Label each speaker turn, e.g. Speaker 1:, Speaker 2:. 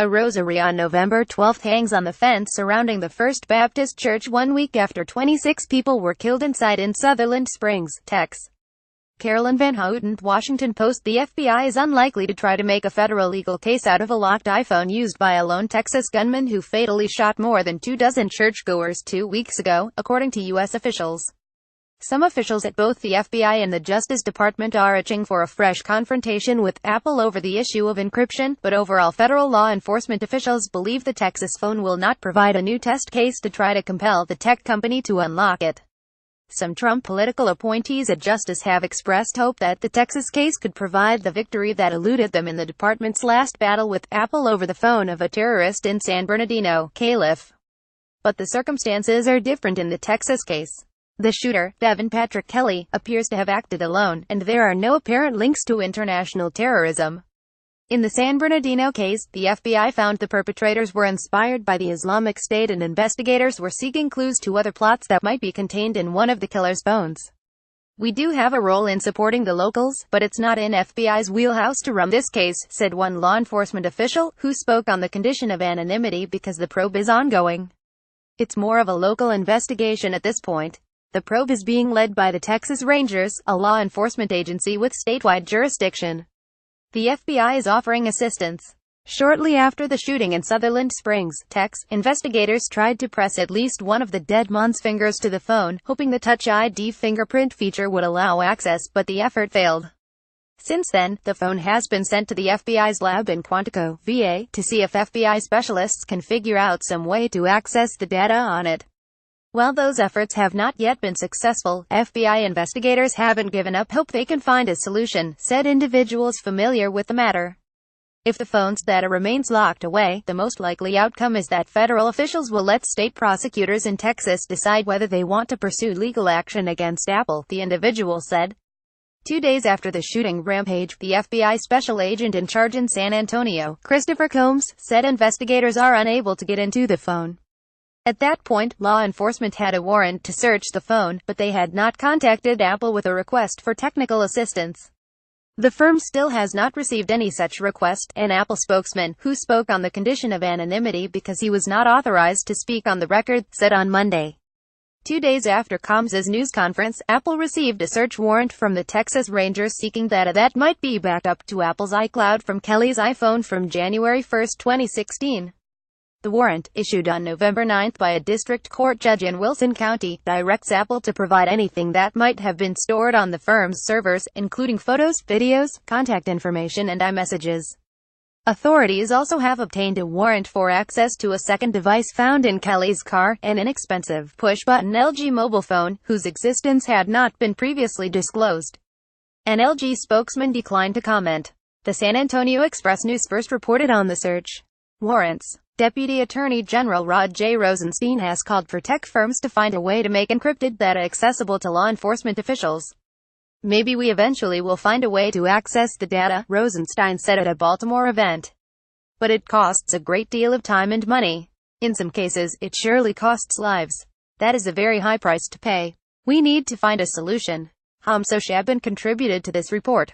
Speaker 1: A rosary on November 12 hangs on the fence surrounding the First Baptist Church 1 week after 26 people were killed inside in Sutherland Springs, Texas. Carolyn van HoutenThe, Washington Post. The FBI is unlikely to try to make a federal legal case out of a locked iPhone used by a lone Texas gunman who fatally shot more than 24 churchgoers 2 weeks ago, according to U.S. officials. Some officials at both the FBI and the Justice Department are itching for a fresh confrontation with Apple over the issue of encryption, but overall federal law enforcement officials believe the Texas phone will not provide a new test case to try to compel the tech company to unlock it. Some Trump political appointees at Justice have expressed hope that the Texas case could provide the victory that eluded them in the department's last battle with Apple over the phone of a terrorist in San Bernardino, Calif. But the circumstances are different in the Texas case. The shooter, Devin Patrick Kelly, appears to have acted alone, and there are no apparent links to international terrorism. In the San Bernardino case, the FBI found the perpetrators were inspired by the Islamic State and investigators were seeking clues to other plots that might be contained in one of the killer's phones. "We do have a role in supporting the locals, but it's not in FBI's wheelhouse to run this case," said one law enforcement official, who spoke on the condition of anonymity because the probe is ongoing. "It's more of a local investigation at this point. The probe is being led by the Texas Rangers, a law enforcement agency with statewide jurisdiction. The FBI is offering assistance." Shortly after the shooting in Sutherland Springs, Texas, investigators tried to press at least one of the dead man's fingers to the phone, hoping the Touch ID fingerprint feature would allow access, but the effort failed. Since then, the phone has been sent to the FBI's lab in Quantico, VA, to see if FBI specialists can figure out some way to access the data on it. While those efforts have not yet been successful, FBI investigators haven't given up hope they can find a solution, said individuals familiar with the matter. If the phone's data remains locked away, the most likely outcome is that federal officials will let state prosecutors in Texas decide whether they want to pursue legal action against Apple, the individual said. 2 days after the shooting rampage, the FBI special agent in charge in San Antonio, Christopher Combs, said investigators are unable to get into the phone. At that point, law enforcement had a warrant to search the phone, but they had not contacted Apple with a request for technical assistance. The firm still has not received any such request, an Apple spokesman, who spoke on the condition of anonymity because he was not authorized to speak on the record, said on Monday. 2 days after Combs's news conference, Apple received a search warrant from the Texas Rangers seeking data that might be backed up to Apple's iCloud from Kelly's iPhone from January 1, 2016. The warrant, issued on November 9 by a district court judge in Wilson County, directs Apple to provide anything that might have been stored on the firm's servers, including photos, videos, contact information and iMessages. Authorities also have obtained a warrant for access to a second device found in Kelly's car, an inexpensive, push-button LG mobile phone, whose existence had not been previously disclosed. An LG spokesman declined to comment. The San Antonio Express-News first reported on the search warrants. Deputy Attorney General Rod J. Rosenstein has called for tech firms to find a way to make encrypted data accessible to law enforcement officials. "Maybe we eventually will find a way to access the data," Rosenstein said at a Baltimore event. "But it costs a great deal of time and money. In some cases, it surely costs lives. That is a very high price to pay. We need to find a solution." Hamza Shaban contributed to this report.